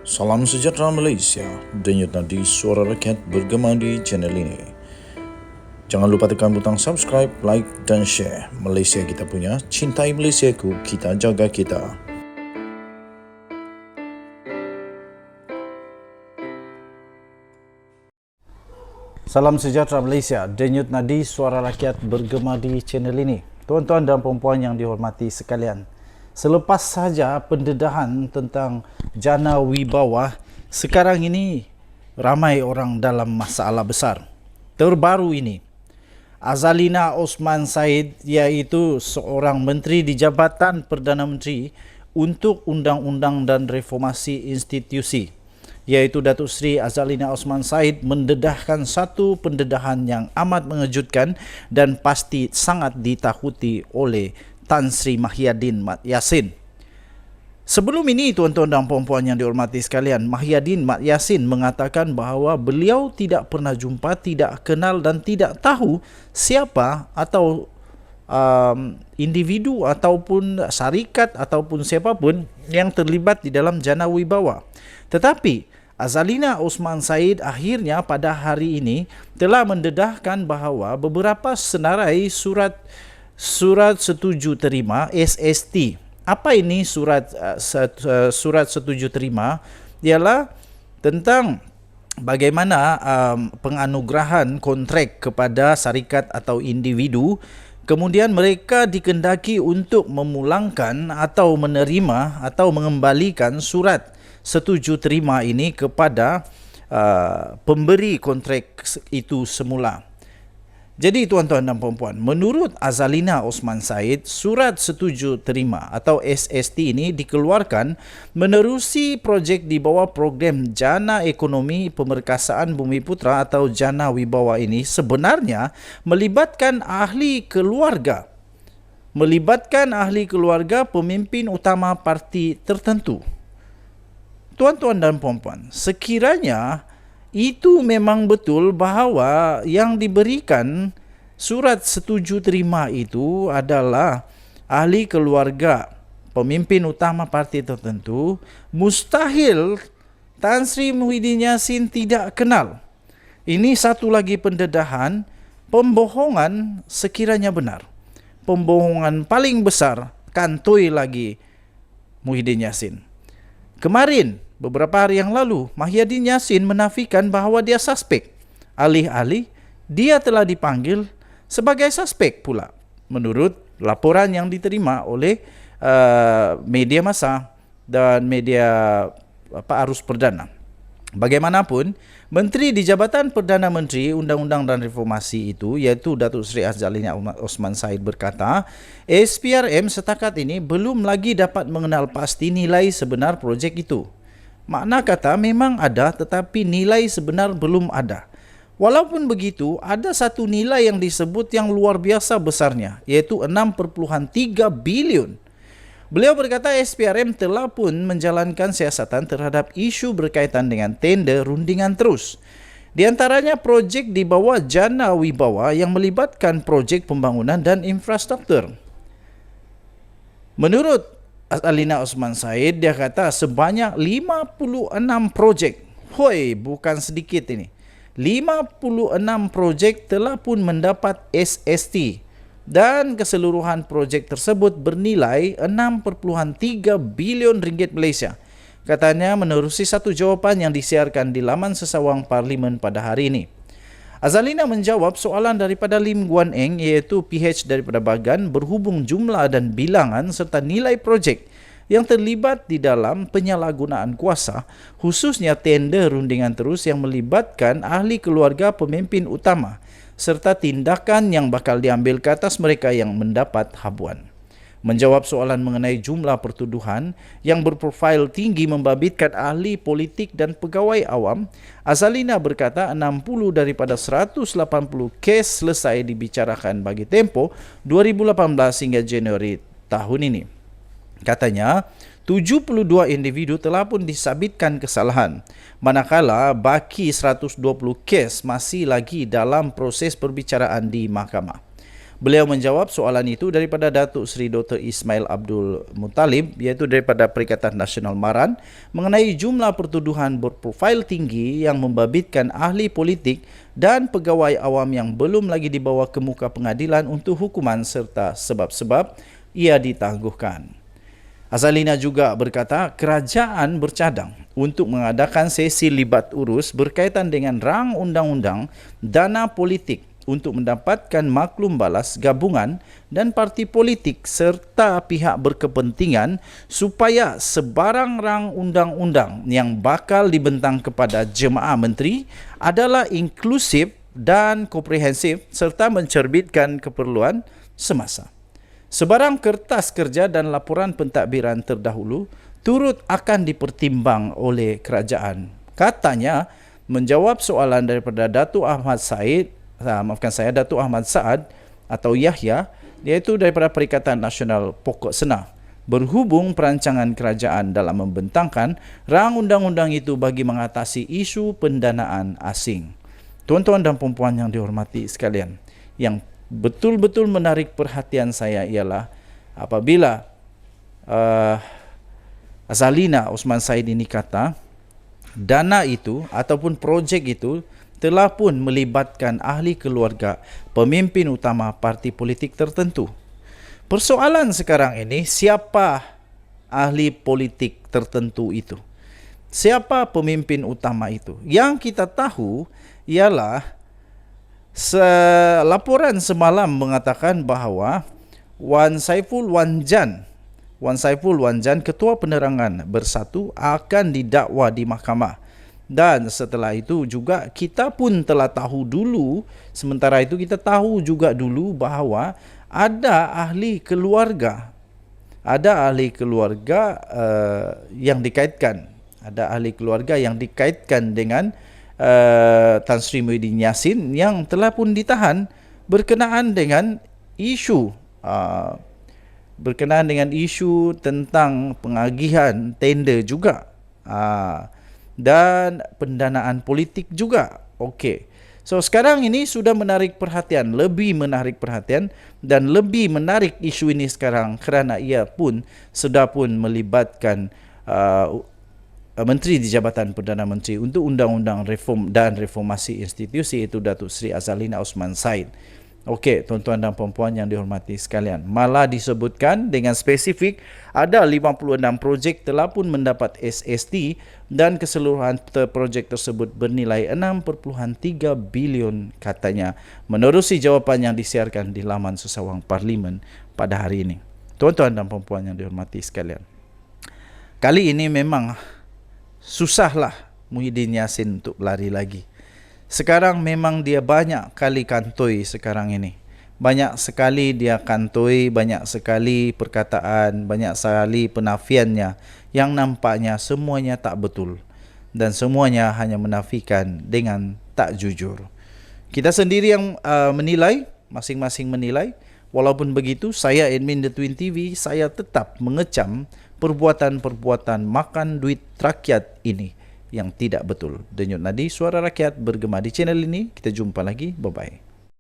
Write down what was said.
Salam sejahtera Malaysia, denyut nadi suara rakyat bergema di channel ini. Jangan lupa tekan butang subscribe, like dan share. Malaysia kita punya, cintai Malaysiaku, kita jaga kita. Salam sejahtera Malaysia, denyut nadi suara rakyat bergema di channel ini. Tuan-tuan dan puan-puan yang dihormati sekalian, selepas saja pendedahan tentang jana wibawa, sekarang ini ramai orang dalam masalah besar. Terbaru ini, Azalina Osman Said, iaitu seorang menteri di Jabatan Perdana Menteri untuk Undang-Undang dan Reformasi Institusi, iaitu Datuk Seri Azalina Osman Said, mendedahkan satu pendedahan yang amat mengejutkan dan pasti sangat ditakuti oleh Tan Sri Mahyadin Mat Yassin. Sebelum ini, tuan-tuan dan puan-puan yang dihormati sekalian, Mahyadin Mat Yassin mengatakan bahawa beliau tidak pernah jumpa, tidak kenal dan tidak tahu siapa atau individu ataupun syarikat ataupun siapapun yang terlibat di dalam jana wibawa. Tetapi Azalina Osman Said akhirnya pada hari ini telah mendedahkan bahawa beberapa senarai surat setuju terima SST. Apa ini surat setuju terima? Ialah tentang bagaimana penganugerahan kontrak kepada syarikat atau individu, kemudian mereka dikendaki untuk memulangkan atau menerima atau mengembalikan surat setuju terima ini kepada pemberi kontrak itu semula. Jadi tuan-tuan dan puan-puan, menurut Azalina Osman Said, surat setuju terima atau SST ini dikeluarkan menerusi projek di bawah program Jana Ekonomi Pemerkasaan Bumiputera atau Jana Wibawa ini sebenarnya melibatkan ahli keluarga pemimpin utama parti tertentu. Tuan-tuan dan puan-puan, sekiranya itu memang betul bahawa yang diberikan surat setuju terima itu adalah ahli keluarga pemimpin utama parti tertentu, mustahil Tan Sri Muhyiddin Yassin tidak kenal. Ini satu lagi pendedahan pembohongan sekiranya benar. Pembohongan paling besar kantoi lagi Muhyiddin Yassin. Kemarin, beberapa hari yang lalu, Mahyadin Yassin menafikan bahawa dia suspek. Alih-alih, dia telah dipanggil sebagai suspek pula, menurut laporan yang diterima oleh media massa dan media arus perdana. Bagaimanapun, Menteri di Jabatan Perdana Menteri Undang-Undang dan Reformasi itu, iaitu Datuk Seri Azalina Osman Said berkata, SPRM setakat ini belum lagi dapat mengenal pasti nilai sebenar projek itu. Makna kata memang ada, tetapi nilai sebenar belum ada. Walaupun begitu, ada satu nilai yang disebut yang luar biasa besarnya, iaitu 6.3 bilion. Beliau berkata SPRM telah pun menjalankan siasatan terhadap isu berkaitan dengan tender rundingan terus. Di antaranya projek di bawah Jana Wibawa yang melibatkan projek pembangunan dan infrastruktur. Menurut Azalina Osman Said, dia kata sebanyak 56 projek. Hoi, bukan sedikit ini. 56 projek telah pun mendapat SST. Dan keseluruhan projek tersebut bernilai 6.3 bilion ringgit Malaysia. Katanya menerusi satu jawapan yang disiarkan di laman sesawang Parlimen pada hari ini. Azalina menjawab soalan daripada Lim Guan Eng, iaitu PH daripada Bagan, berhubung jumlah dan bilangan serta nilai projek yang terlibat di dalam penyalahgunaan kuasa, khususnya tender rundingan terus yang melibatkan ahli keluarga pemimpin utama, serta tindakan yang bakal diambil ke atas mereka yang mendapat habuan. Menjawab soalan mengenai jumlah pertuduhan yang berprofil tinggi membabitkan ahli politik dan pegawai awam, Azalina berkata 60 daripada 180 kes selesai dibicarakan bagi tempoh 2018 hingga Januari tahun ini. Katanya, 72 individu telah pun disabitkan kesalahan, manakala baki 120 kes masih lagi dalam proses perbicaraan di mahkamah. Beliau menjawab soalan itu daripada Datuk Seri Dr. Ismail Abdul Muttalib, iaitu daripada Perikatan Nasional Maran, mengenai jumlah pertuduhan berprofil tinggi yang membabitkan ahli politik dan pegawai awam yang belum lagi dibawa ke muka pengadilan untuk hukuman serta sebab-sebab ia ditangguhkan. Azalina juga berkata kerajaan bercadang untuk mengadakan sesi libat urus berkaitan dengan rang undang-undang dana politik untuk mendapatkan maklum balas gabungan dan parti politik serta pihak berkepentingan supaya sebarang rang undang-undang yang bakal dibentang kepada jemaah menteri adalah inklusif dan komprehensif serta mencerbitkan keperluan semasa. Sebarang kertas kerja dan laporan pentadbiran terdahulu turut akan dipertimbang oleh kerajaan. Katanya, menjawab soalan daripada Datuk Ahmad Saad atau Yahya, iaitu daripada Perikatan Nasional Pokok Sena, berhubung perancangan kerajaan dalam membentangkan rang undang-undang itu bagi mengatasi isu pendanaan asing. Tuan-tuan dan puan-puan yang dihormati sekalian, yang betul-betul menarik perhatian saya ialah apabila Azalina Osman Said ini kata dana itu ataupun projek itu telah pun melibatkan ahli keluarga pemimpin utama parti politik tertentu. Persoalan sekarang ini, siapa ahli politik tertentu itu? Siapa pemimpin utama itu? Yang kita tahu ialah laporan semalam mengatakan bahawa Wan Saiful Wanjan, Ketua Penerangan Bersatu, akan didakwa di mahkamah. Dan setelah itu juga kita pun telah tahu dulu, sementara itu kita tahu juga dulu bahawa ada ahli keluarga yang dikaitkan, dengan Tan Sri Muhyiddin Yassin yang telah pun ditahan berkenaan dengan isu tentang pengagihan tender juga. Dan pendanaan politik juga. Okey. So sekarang ini sudah lebih menarik perhatian dan lebih menarik isu ini sekarang kerana ia pun sudah pun melibatkan Menteri di Jabatan Perdana Menteri untuk Undang-Undang Reform dan Reformasi Institusi, iaitu Datuk Seri Azalina Osman Said. Okey, tuan-tuan dan puan-puan yang dihormati sekalian, malah disebutkan dengan spesifik ada 56 projek telah pun mendapat SST dan keseluruhan projek tersebut bernilai 6.3 bilion katanya, menerusi jawapan yang disiarkan di laman sesawang Parlimen pada hari ini. Tuan-tuan dan puan-puan yang dihormati sekalian, kali ini memang susahlah Muhyiddin Yassin untuk lari lagi. Sekarang memang dia banyak kali kantoi sekarang ini. Banyak sekali dia kantoi, banyak sekali perkataan, banyak sekali penafiannya yang nampaknya semuanya tak betul. Dan semuanya hanya menafikan dengan tak jujur. Kita sendiri yang menilai, masing-masing menilai. Walaupun begitu, saya admin The Twin TV, saya tetap mengecam perbuatan-perbuatan makan duit rakyat ini yang tidak betul. Denyut nadi suara rakyat bergema di channel ini. Kita jumpa lagi. Bye-bye.